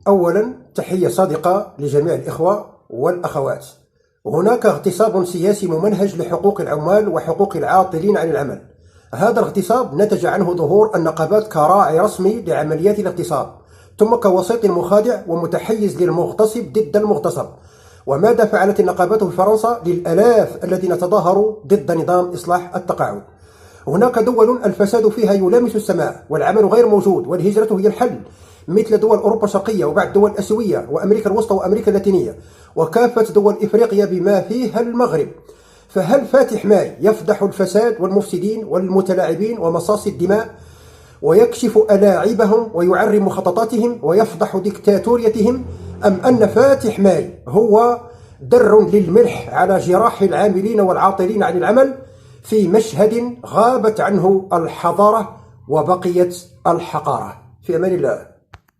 أولا تحية صادقة لجميع الإخوة والأخوات. هناك اغتصاب سياسي ممنهج لحقوق العمال وحقوق العاطلين عن العمل. هذا الاغتصاب نتج عنه ظهور النقابات كراعي رسمي لعمليات الاغتصاب، ثم كوسيط مخادع ومتحيز للمغتصب ضد المغتصب. وماذا فعلت النقابات في فرنسا للآلاف الذين تظاهروا ضد نظام إصلاح التقاعد؟ هناك دول الفساد فيها يلامس السماء والعمل غير موجود والهجرة هي الحل، مثل دول أوروبا الشرقية وبعض دول آسيوية وأمريكا الوسطى وأمريكا اللاتينية وكافة دول إفريقيا بما فيها المغرب. فهل فاتح ماي يفضح الفساد والمفسدين والمتلاعبين ومصاصي الدماء ويكشف ألاعبهم ويعرم مخططاتهم ويفضح ديكتاتوريتهم، أم أن فاتح ماي هو در للملح على جراح العاملين والعاطلين عن العمل في مشهد غابت عنه الحضارة وبقيت الحقارة؟ في أمان الله.